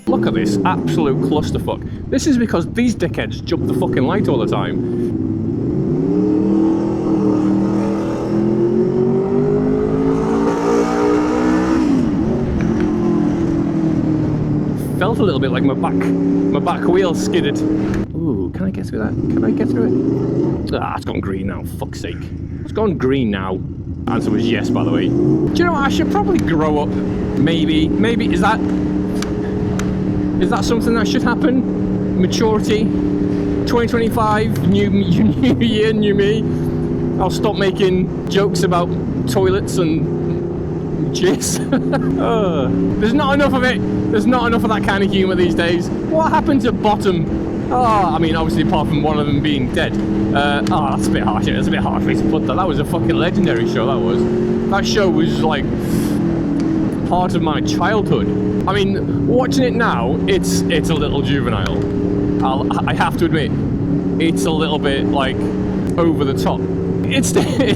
Look at this absolute clusterfuck. This is because these dickheads jump the fucking light all the time. Felt a little bit like my back wheel skidded. Ooh, can I get through that? Can I get through it? Ah, it's gone green now, fuck's sake. It's gone green now. Answer was yes, by the way. Do you know what? I should probably grow up. Maybe, is that something that should happen? Maturity, 2025, new year, new me. I'll stop making jokes about toilets and jizz. There's not enough of it. There's not enough of that kind of humour these days. What happened to Bottom? Oh, I mean, obviously apart from one of them being dead. Oh, that's a bit harsh. That's a bit harsh way to put that. That was a fucking legendary show, that was. That show was like part of my childhood. I mean, watching it now, it's a little juvenile. I have to admit, it's a little bit like over the top. It's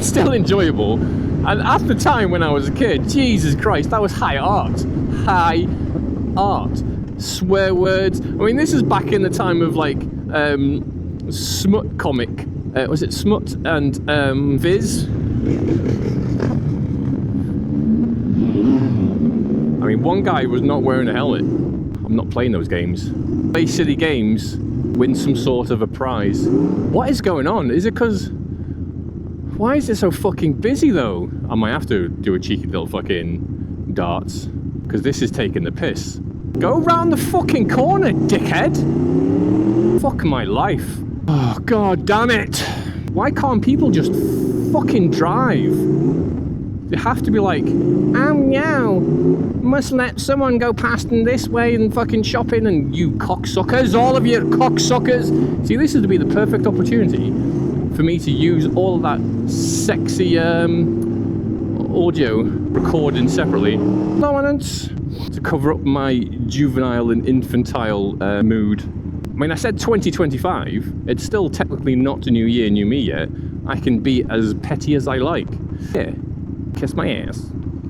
still enjoyable. And at the time when I was a kid, Jesus Christ, that was high art. High art. Swear words. I mean, this is back in the time of like smut comic. Was it Smut and Viz? I mean, one guy was not wearing a helmet. I'm not playing those games. Play silly games, win some sort of a prize. What is going on? Is it because... Why is it so fucking busy though? I might have to do a cheeky little fucking darts, because this is taking the piss. Go round the fucking corner, dickhead! Fuck my life. Oh, god damn it! Why can't people just fucking drive? They have to be like, no, must let someone go past in this way and fucking shopping, and you cocksuckers, all of you cocksuckers! See, this is to be the perfect opportunity for me to use all of that sexy audio recording separately. Dominance to cover up my juvenile and infantile mood. I mean, I said 2025. It's still technically not the new year, new me yet. I can be as petty as I like. Yeah, kiss my ass.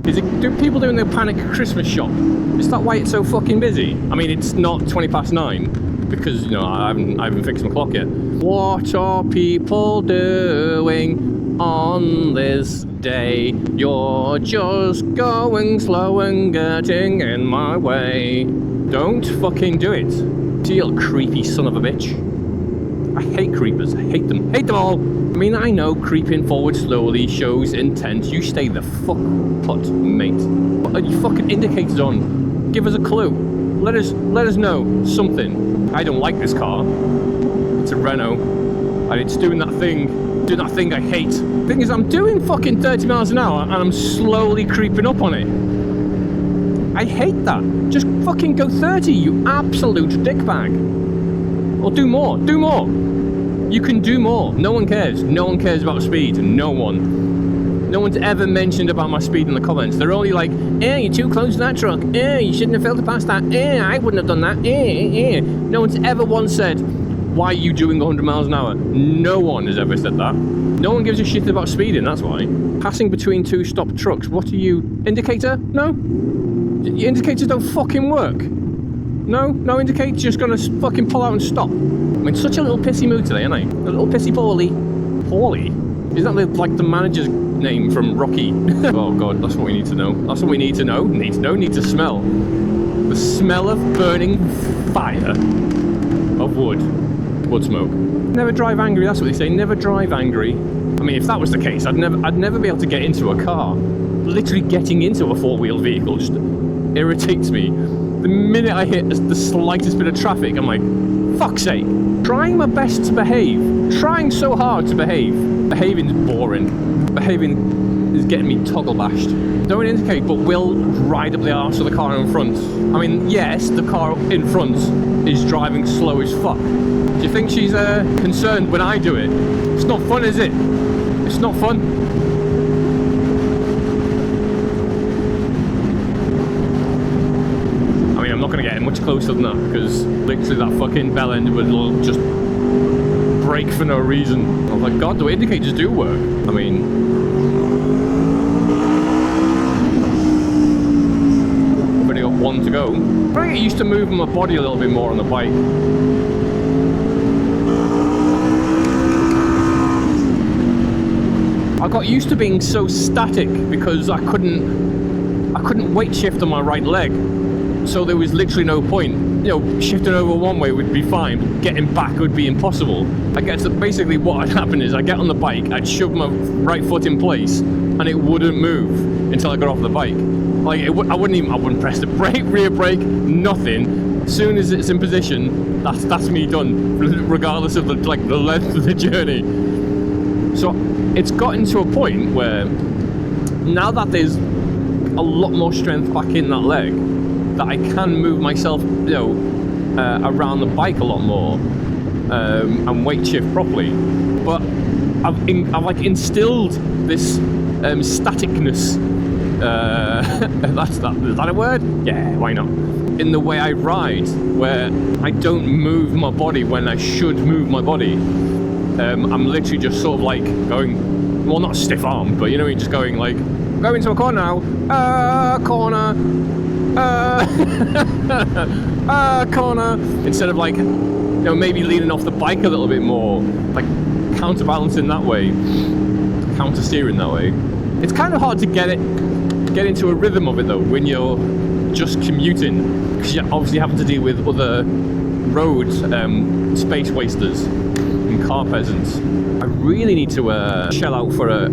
Do people doing their panic Christmas shop? Is that why it's so fucking busy? I mean, it's not 9:20 because, you know, I haven't fixed my clock yet. What are people doing on this day? You're just going slow and getting in my way. Don't fucking do it. You little creepy son of a bitch. I hate creepers. I hate them. Hate them all. I mean, I know creeping forward slowly shows intent. You stay the fuck put, mate. What are you fucking indicators on? Give us a clue. Let us know something. I don't like this car. It's a Renault. And it's doing that thing I hate. Thing is, I'm doing fucking 30 miles an hour and I'm slowly creeping up on it. I hate that. Just fucking go 30, you absolute dickbag. Or do more. Do more. You can do more. No one cares. No one cares about speed. No one. No one's ever mentioned about my speed in the comments. They're only like, you're too close to that truck. You shouldn't have failed to pass that. I wouldn't have done that. No one's ever once said, why are you doing 100 miles an hour? No one has ever said that. No one gives a shit about speeding, that's why. Passing between two stopped trucks. What are you? Indicator? No? Your indicators don't fucking work. No indicators, just gonna fucking pull out and stop. I'm in such a little pissy mood today, aren't I? A little pissy Paulie. Paulie? Is that like the manager's name from Rocky? Oh god, that's what we need to know. That's what we need to know. Need to smell. The smell of burning fire. Of wood. Wood smoke. Never drive angry, that's what they say. Never drive angry. I mean, if that was the case, I'd never be able to get into a car. Literally getting into a four-wheeled vehicle just irritates me. The minute I hit the slightest bit of traffic, I'm like, fuck's sake. Trying my best to behave. Trying so hard to behave. Behaving's boring. Behaving is getting me toggle bashed. Don't indicate, but will ride up the arse of the car in front. I mean, yes, the car in front is driving slow as fuck. Do you think she's concerned when I do it? It's not fun, is it? It's not fun. much closer than that, because literally that fucking bell end would just break for no reason. I was like, God, the indicators do work. I mean, I've only got one to go. I'm trying to get used to moving my body a little bit more on the bike. I got used to being so static because I couldn't weight shift on my right leg, so there was literally no point. You know, shifting over one way would be fine, getting back would be impossible. I guess that basically what had happened is I get on the bike, I'd shove my right foot in place, and it wouldn't move until I got off the bike. Like I wouldn't press the brake, rear brake, nothing. As soon as it's in position, that's me done, regardless of the length of the journey. So it's gotten to a point where now that there's a lot more strength back in that leg, that I can move myself, you know, around the bike a lot more and weight shift properly. But I've like instilled this staticness. Is that a word? Yeah, why not? In the way I ride, where I don't move my body when I should move my body. I'm literally just sort of like going, well, not stiff arm, but you know, just going like, go into a corner now, corner, corner, instead of like, you know, maybe leaning off the bike a little bit more, like counterbalancing that way, counter steering that way. It's kind of hard to get into a rhythm of it though when you're just commuting, because you're obviously having to deal with other road space wasters and car peasants. I really need to shell out for a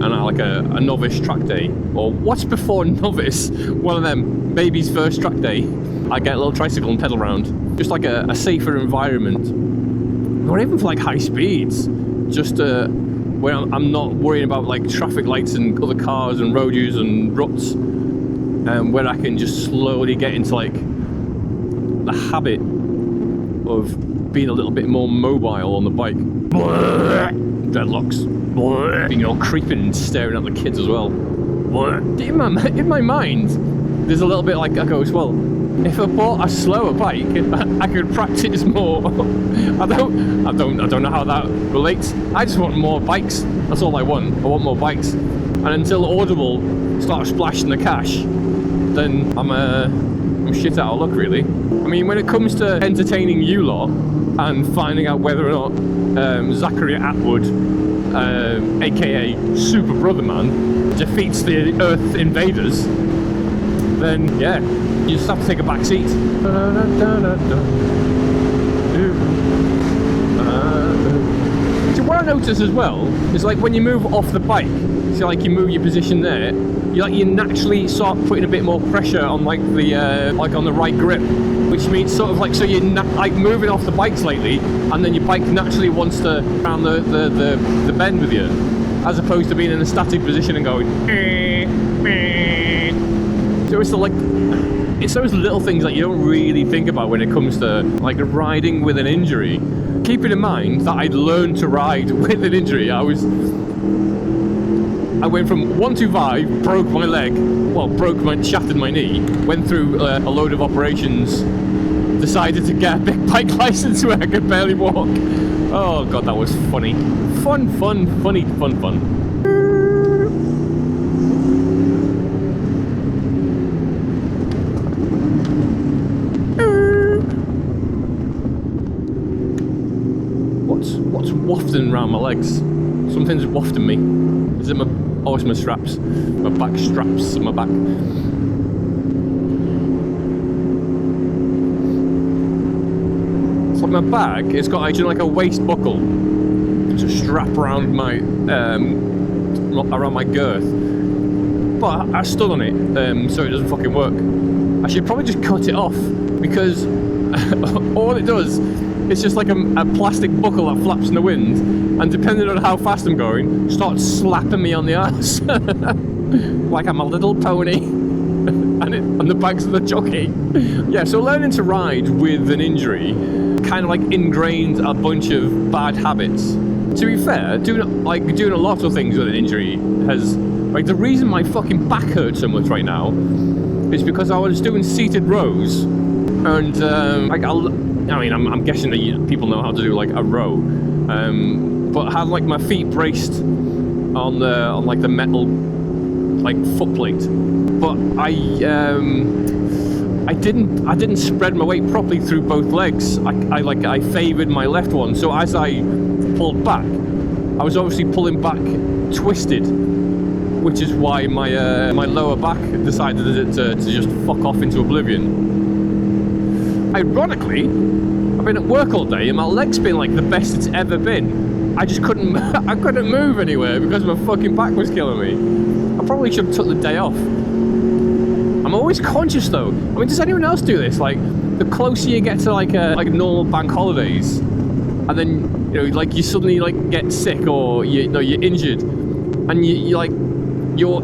novice track day, or what's before novice, one of them, baby's first track day. I get a little tricycle and pedal around, just like a safer environment, not even for like high speeds, just where I'm not worrying about like traffic lights and other cars and road use and ruts, where I can just slowly get into like the habit of being a little bit more mobile on the bike. Dreadlocks. Being all creeping and staring at the kids as well. In my mind, there's a little bit like, I goes, well, if I bought a slower bike, I could practice more. I don't know how that relates. I just want more bikes. That's all I want. I want more bikes. And until Audible starts splashing the cash, then I'm shit out of luck, really. I mean, when it comes to entertaining you lot and finding out whether or not Zachary Atwood, aka Super Brother Man, defeats the Earth invaders, then yeah, you just have to take a back seat. So what I notice as well is like when you move off the bike, so like you move your position there, you naturally start putting a bit more pressure on like the like on the right grip, which means sort of like, so you're like moving off the bike slightly, and then your bike naturally wants to round the bend with you, as opposed to being in a static position and going. So it's those little things that you don't really think about when it comes to like riding with an injury. Keeping in mind that I'd learned to ride with an injury. I went from 125, broke my leg, shattered my knee, went through a load of operations, decided to get a big bike license where I could barely walk. Oh god, that was funny. Fun. What's wafting around my legs? Something's wafting me. Is it my... Oh, it's my straps. My back straps on my back. So my bag, it's got actually like a waist buckle to strap around my girth. But I stood on it, so it doesn't fucking work. I should probably just cut it off, because all it does, it's just like a plastic buckle that flaps in the wind, and depending on how fast I'm going, starts slapping me on the ass like I'm a little pony and the bags of the jockey. Yeah, so learning to ride with an injury kind of like ingrained a bunch of bad habits. To be fair, doing a lot of things with an injury has, like, the reason my fucking back hurts so much right now is because I was doing seated rows And like I'm guessing that people know how to do like a row, but I had like my feet braced on like the metal like foot plate, but I didn't spread my weight properly through both legs. I favoured my left one, so as I pulled back, I was obviously pulling back twisted, which is why my my lower back decided to just fuck off into oblivion. Ironically, I've been at work all day and my leg's been like the best it's ever been. I just couldn't move anywhere because my fucking back was killing me. I probably should have took the day off. I'm always conscious though. I mean, does anyone else do this? Like, the closer you get to like normal bank holidays, and then like you suddenly like get sick or you're injured, and you're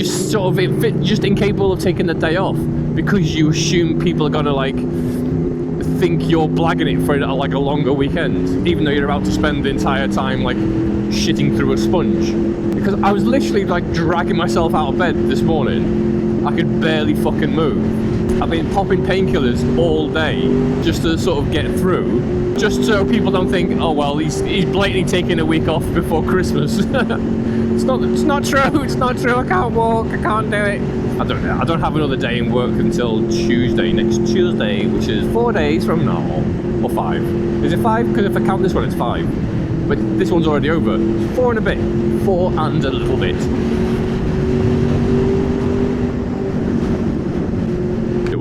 sort of just incapable of taking the day off because you assume people are gonna like think you're blagging it for like a longer weekend, even though you're about to spend the entire time like shitting through a sponge. Because I was literally like dragging myself out of bed this morning. I could barely fucking move. I've been popping painkillers all day just to sort of get through, just so people don't think, oh well, he's blatantly taking a week off before Christmas. It's not true. It's not true. I can't walk. I can't do it. I don't know. I don't have another day in work until next Tuesday, which is 4 days from now, or 5. Is it 5? Because if I count this one, it's 5. But this one's already over. It's 4 and a bit. 4 and a little bit.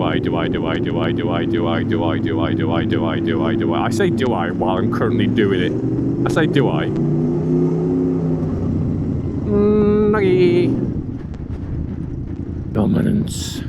I say do I while I'm currently doing it. I say do I. Dominance.